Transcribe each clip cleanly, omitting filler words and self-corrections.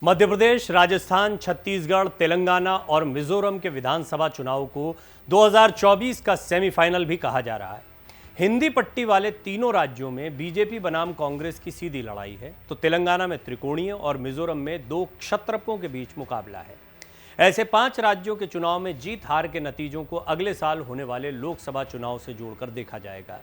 मध्य प्रदेश, राजस्थान, छत्तीसगढ़, तेलंगाना और मिजोरम के विधानसभा चुनाव को 2024 का सेमीफाइनल भी कहा जा रहा है। हिंदी पट्टी वाले तीनों राज्यों में बीजेपी बनाम कांग्रेस की सीधी लड़ाई है, तो तेलंगाना में त्रिकोणीय और मिजोरम में दो क्षत्रपों के बीच मुकाबला है। ऐसे 5 राज्यों के चुनाव में जीत हार के नतीजों को अगले साल होने वाले लोकसभा चुनाव से जोड़कर देखा जाएगा।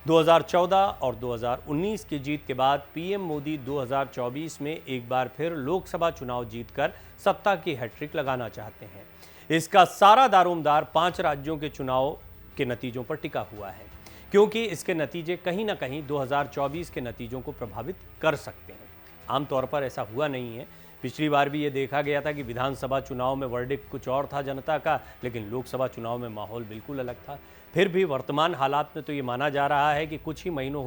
2014 और 2019 की जीत के बाद पीएम मोदी 2024 में एक बार फिर लोकसभा चुनाव जीतकर सत्ता की हैट्रिक लगाना चाहते हैं। इसका सारा दारोमदार 5 राज्यों के चुनाव के नतीजों पर टिका हुआ है, क्योंकि इसके नतीजे कहीं ना कहीं 2024 के नतीजों को प्रभावित कर सकते हैं। आमतौर पर ऐसा हुआ नहीं है। पिछली बार भी ये देखा गया था कि विधानसभा चुनाव में वर्डिक्ट कुछ और था जनता का, लेकिन लोकसभा चुनाव में माहौल बिल्कुल अलग था। फिर भी वर्तमान हालात में तो ये माना जा रहा है कि कुछ ही महीनों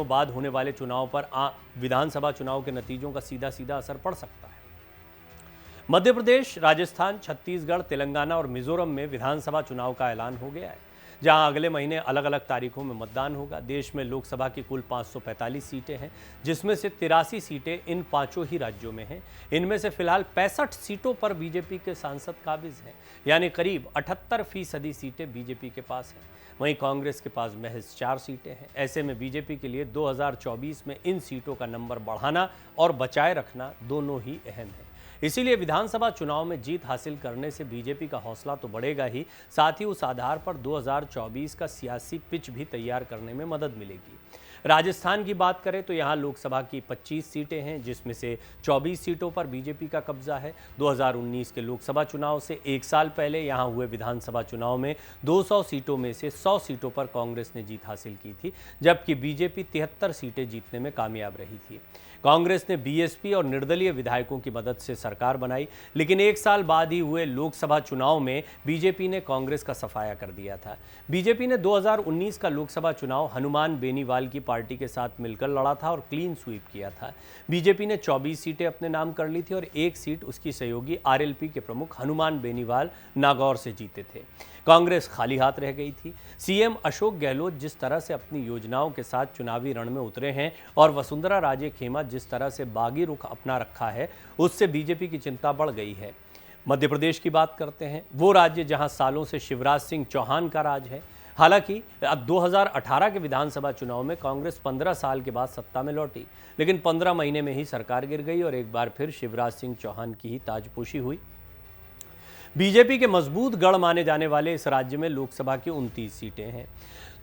बाद होने वाले चुनाव पर विधानसभा चुनाव के नतीजों का सीधा सीधा असर पड़ सकता है। मध्य प्रदेश, राजस्थान, छत्तीसगढ़, तेलंगाना और मिजोरम में विधानसभा चुनाव का ऐलान हो गया है, जहां अगले महीने अलग अलग तारीखों में मतदान होगा। देश में लोकसभा की कुल 545 सीटें हैं, जिसमें से 83 सीटें इन 5 ही राज्यों में हैं। इनमें से फिलहाल 65 सीटों पर बीजेपी के सांसद काबिज हैं, यानी करीब 78% सीटें बीजेपी के पास हैं। वहीं कांग्रेस के पास महज 4 सीटें हैं। ऐसे में बीजेपी के लिए 2024 में इन सीटों का नंबर बढ़ाना और बचाए रखना दोनों ही अहम है। इसीलिए विधानसभा चुनाव में जीत हासिल करने से बीजेपी का हौसला तो बढ़ेगा ही, साथ ही उस आधार पर 2024 का सियासी पिच भी तैयार करने में मदद मिलेगी। राजस्थान की बात करें तो यहाँ लोकसभा की 25 सीटें हैं, जिसमें से 24 सीटों पर बीजेपी का कब्जा है। 2019 के लोकसभा चुनाव से एक साल पहले यहाँ हुए विधानसभा चुनाव में 200 सीटों में से 100 सीटों पर कांग्रेस ने जीत हासिल की थी, जबकि बीजेपी 73 सीटें जीतने में कामयाब रही थी। कांग्रेस ने बीएसपी और निर्दलीय विधायकों की मदद से सरकार बनाई, लेकिन एक साल बाद ही हुए लोकसभा चुनाव में बीजेपी ने कांग्रेस का सफाया कर दिया था। बीजेपी ने 2019 का लोकसभा चुनाव हनुमान बेनीवाल की पार्टी के साथ मिलकर लड़ा था और क्लीन स्वीप किया था। बीजेपी ने 24 सीटें अपने नाम कर ली थी और एक सीट उसकी सहयोगी आरएलपी के प्रमुख हनुमान बेनीवाल नागौर से जीते थे। कांग्रेस खाली हाथ रह गई थी। सीएम अशोक गहलोत जिस तरह से अपनी योजनाओं के साथ चुनावी रण में उतरे हैं और वसुंधरा राजे खेमा जिस तरह से बागी रुख अपना रखा है, उससे बीजेपी की चिंता बढ़ गई है। मध्य प्रदेश की बात करते हैं, वो राज्य जहां सालों से शिवराज सिंह चौहान का राज है। हालांकि अब 2018 के विधानसभा चुनाव में कांग्रेस 15 साल के बाद सत्ता में लौटी, लेकिन 15 महीने में ही सरकार गिर गई और एक बार फिर शिवराज सिंह चौहान की ही ताजपोशी हुई। बीजेपी के मजबूत गढ़ माने जाने वाले इस राज्य में लोकसभा की 29 सीटें हैं।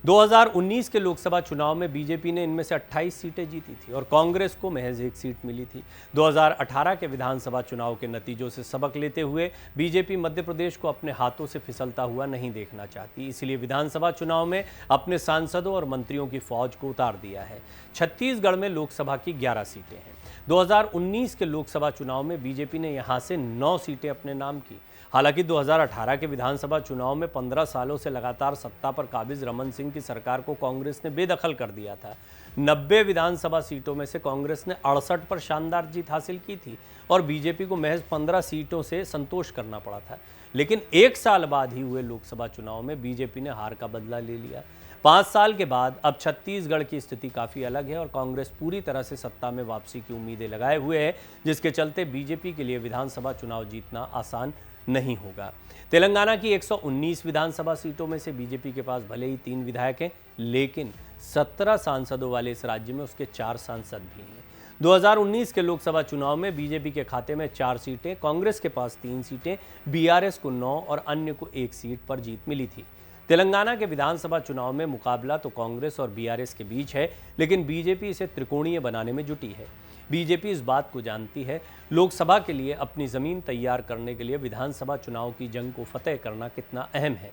2019 के लोकसभा चुनाव में बीजेपी ने इनमें से 28 सीटें जीती थी और कांग्रेस को महज 1 सीट मिली थी। 2018 के विधानसभा चुनाव के नतीजों से सबक लेते हुए बीजेपी मध्य प्रदेश को अपने हाथों से फिसलता हुआ नहीं देखना चाहती, इसलिए विधानसभा चुनाव में अपने सांसदों और मंत्रियों की फौज को उतार दिया है। छत्तीसगढ़ में लोकसभा की 11 सीटें हैं। 2019 के लोकसभा चुनाव में बीजेपी ने यहां से 9 सीटें अपने नाम की। हालांकि 2018 के विधानसभा चुनाव में 15 सालों से लगातार सत्ता पर काबिज रमन सिंह की सरकार को कांग्रेस ने बेदखल कर दिया था। 90 विधानसभा सीटों में से कांग्रेस ने 68 पर शानदार जीत हासिल की थी और बीजेपी को महज 15 सीटों से संतोष करना पड़ा था। लेकिन एक साल बाद ही हुए लोकसभा चुनाव में बीजेपी ने हार का बदला ले लिया। 5 साल के बाद अब छत्तीसगढ़ की स्थिति काफ़ी अलग है और कांग्रेस पूरी तरह से सत्ता में वापसी की उम्मीदें लगाए हुए है, जिसके चलते बीजेपी के लिए विधानसभा चुनाव जीतना आसान नहीं होगा। तेलंगाना की 119 विधानसभा सीटों में से बीजेपी के पास भले ही 3 विधायक हैं, लेकिन 17 सांसदों वाले इस राज्य में उसके 4 सांसद भी हैं। 2019 के लोकसभा चुनाव में बीजेपी के खाते में 4 सीटें, कांग्रेस के पास 3 सीटें, बीआरएस को 9 और अन्य को 1 सीट पर जीत मिली थी। तेलंगाना के विधानसभा चुनाव में मुकाबला तो कांग्रेस और बीआरएस के बीच है, लेकिन बीजेपी इसे त्रिकोणीय बनाने में जुटी है। बीजेपी इस बात को जानती है, लोकसभा के लिए अपनी जमीन तैयार करने के लिए विधानसभा चुनाव की जंग को फतेह करना कितना अहम है।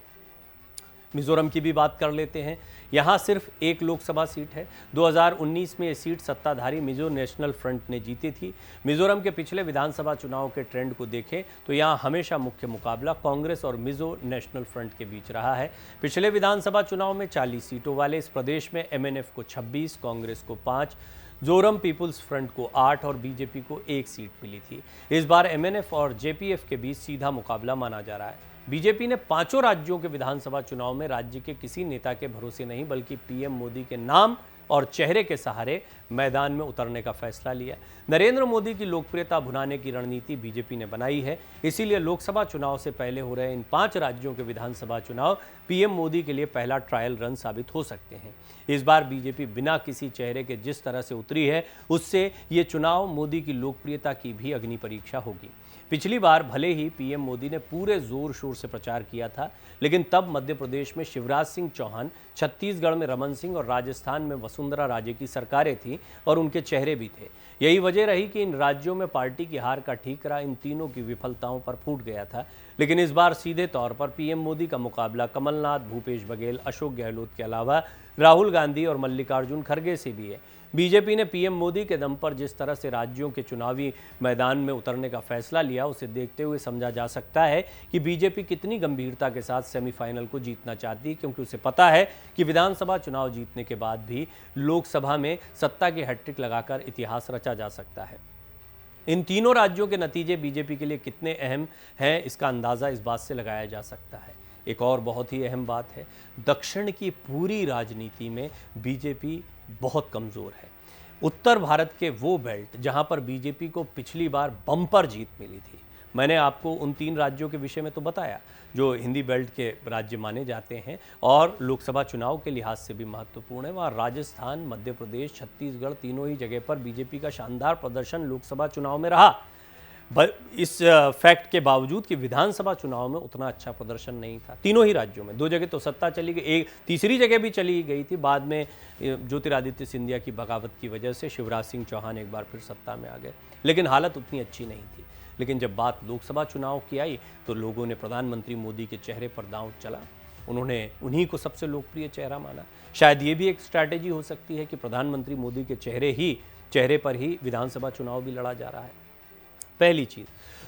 मिजोरम की भी बात कर लेते हैं। यहाँ सिर्फ एक लोकसभा सीट है। 2019 में ये सीट सत्ताधारी मिजो नेशनल फ्रंट ने जीती थी। मिजोरम के पिछले विधानसभा चुनाव के ट्रेंड को देखें तो यहाँ हमेशा मुख्य मुकाबला कांग्रेस और मिजो नेशनल फ्रंट के बीच रहा है। पिछले विधानसभा चुनाव में 40 सीटों वाले इस प्रदेश में एमएनएफ को 26, कांग्रेस को 5, जोरम पीपुल्स फ्रंट को 8 और बीजेपी को 1 सीट मिली थी। इस बार एमएनएफ और जेपीएफ के बीच सीधा मुकाबला माना जा रहा है। बीजेपी ने 5 राज्यों के विधानसभा चुनाव में राज्य के किसी नेता के भरोसे नहीं, बल्कि पीएम मोदी के नाम और चेहरे के सहारे मैदान में उतरने का फैसला लिया। नरेंद्र मोदी की लोकप्रियता भुनाने की रणनीति बीजेपी ने बनाई है। इसीलिए लोकसभा चुनाव से पहले हो रहे इन 5 राज्यों के विधानसभा चुनाव पीएम मोदी के लिए पहला ट्रायल रन साबित हो सकते हैं। इस बार बीजेपी बिना किसी चेहरे के जिस तरह से उतरी है, उससे ये चुनाव मोदी की लोकप्रियता की भी अग्नि परीक्षा होगी। पिछली बार भले ही पीएम मोदी ने पूरे जोर शोर से प्रचार किया था, लेकिन तब मध्य प्रदेश में शिवराज सिंह चौहान, छत्तीसगढ़ में रमन सिंह और राजस्थान में वसुंधरा राजे की सरकारें थीं और उनके चेहरे भी थे। यही वजह रही कि इन राज्यों में पार्टी की हार का ठीकरा इन तीनों की विफलताओं पर फूट गया था। लेकिन इस बार सीधे तौर पर पीएम मोदी का मुकाबला कमलनाथ, भूपेश बघेल, अशोक गहलोत के अलावा राहुल गांधी और मल्लिकार्जुन खड़गे से भी है। बीजेपी ने पीएम मोदी के दम पर जिस तरह से राज्यों के चुनावी मैदान में उतरने का फैसला लिया, उसे देखते हुए समझा जा सकता है कि बीजेपी कितनी गंभीरता के साथ सेमीफाइनल को जीतना चाहती है, क्योंकि उसे पता है कि विधानसभा चुनाव जीतने के बाद भी लोकसभा में सत्ता की हैट्रिक लगाकर इतिहास रचा जा सकता है। इन तीनों राज्यों के नतीजे बीजेपी के लिए कितने अहम हैं, इसका अंदाज़ा इस बात से लगाया जा सकता है। एक और बहुत ही अहम बात है, दक्षिण की पूरी राजनीति में बीजेपी बहुत कमज़ोर है। उत्तर भारत के वो बेल्ट जहां पर बीजेपी को पिछली बार बम्पर जीत मिली थी, मैंने आपको उन 3 राज्यों के विषय में तो बताया जो हिंदी बेल्ट के राज्य माने जाते हैं और लोकसभा चुनाव के लिहाज से भी महत्वपूर्ण है। वहाँ राजस्थान, मध्य प्रदेश, छत्तीसगढ़, तीनों ही जगह पर बीजेपी का शानदार प्रदर्शन लोकसभा चुनाव में रहा। इस फैक्ट के बावजूद कि विधानसभा चुनाव में उतना अच्छा प्रदर्शन नहीं था। तीनों ही राज्यों में 2 जगह तो सत्ता चली गई, एक तीसरी जगह भी चली गई थी। बाद में ज्योतिरादित्य सिंधिया की बगावत की वजह से शिवराज सिंह चौहान एक बार फिर सत्ता में आ गए, लेकिन हालत उतनी अच्छी नहीं थी। लेकिन जब बात लोकसभा चुनाव की आई तो लोगों ने प्रधानमंत्री मोदी के चेहरे पर दांव चला। उन्होंने उन्हीं को सबसे लोकप्रिय चेहरा माना। शायद ये भी एक स्ट्रैटेजी हो सकती है कि प्रधानमंत्री मोदी के चेहरे पर ही विधानसभा चुनाव भी लड़ा जा रहा है, पहली चीज़।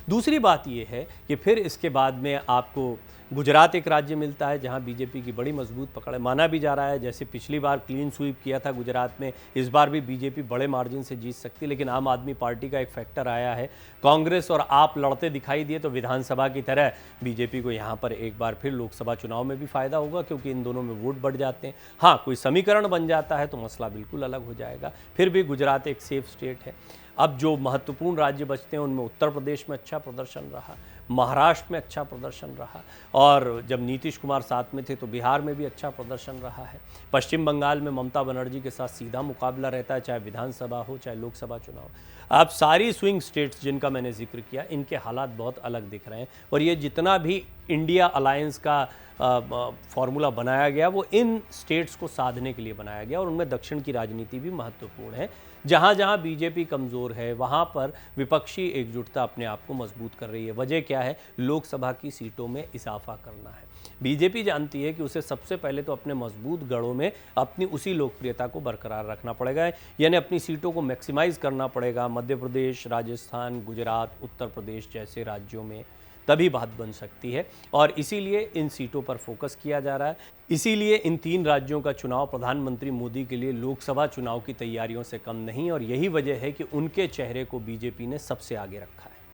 दूसरी बात यह है कि फिर इसके बाद में आपको गुजरात एक राज्य मिलता है जहां बीजेपी की बड़ी मजबूत पकड़ है। माना भी जा रहा है जैसे पिछली बार क्लीन स्वीप किया था गुजरात में, इस बार भी बीजेपी बड़े मार्जिन से जीत सकती है। लेकिन आम आदमी पार्टी का एक फैक्टर आया है, कांग्रेस और आप लड़ते दिखाई दिए तो विधानसभा की तरह बीजेपी को यहाँ पर एक बार फिर लोकसभा चुनाव में भी फायदा होगा, क्योंकि इन दोनों में वोट बढ़ जाते हैं। हाँ, कोई समीकरण बन जाता है तो मसला बिल्कुल अलग हो जाएगा। फिर भी गुजरात एक सेफ स्टेट है। अब जो महत्वपूर्ण राज्य बचते हैं उनमें उत्तर प्रदेश में अच्छा प्रदर्शन रहा, महाराष्ट्र में अच्छा प्रदर्शन रहा, और जब नीतीश कुमार साथ में थे तो बिहार में भी अच्छा प्रदर्शन रहा है। पश्चिम बंगाल में ममता बनर्जी के साथ सीधा मुकाबला रहता है, चाहे विधानसभा हो चाहे लोकसभा चुनाव। अब सारी स्विंग स्टेट्स जिनका मैंने जिक्र किया, इनके हालात बहुत अलग दिख रहे हैं, और ये जितना भी इंडिया अलायंस का फॉर्मूला बनाया गया वो इन स्टेट्स को साधने के लिए बनाया गया, और उनमें दक्षिण की राजनीति भी महत्वपूर्ण है। जहाँ जहाँ बीजेपी कमज़ोर है वहाँ पर विपक्षी एकजुटता अपने आप को मजबूत कर रही है। वजह क्या है? लोकसभा की सीटों में इजाफा करना है। बीजेपी जानती है कि उसे सबसे पहले तो अपने मजबूत गढ़ों में अपनी उसी लोकप्रियता को बरकरार रखना पड़ेगा, यानी अपनी सीटों को मैक्सिमाइज करना पड़ेगा। मध्य प्रदेश, राजस्थान, गुजरात, उत्तर प्रदेश जैसे राज्यों में तभी बात बन सकती है, और इसीलिए इन सीटों पर फोकस किया जा रहा है। इसीलिए इन 3 राज्यों का चुनाव प्रधानमंत्री मोदी के लिए लोकसभा चुनाव की तैयारियों से कम नहीं, और यही वजह है कि उनके चेहरे को बीजेपी ने सबसे आगे रखा है।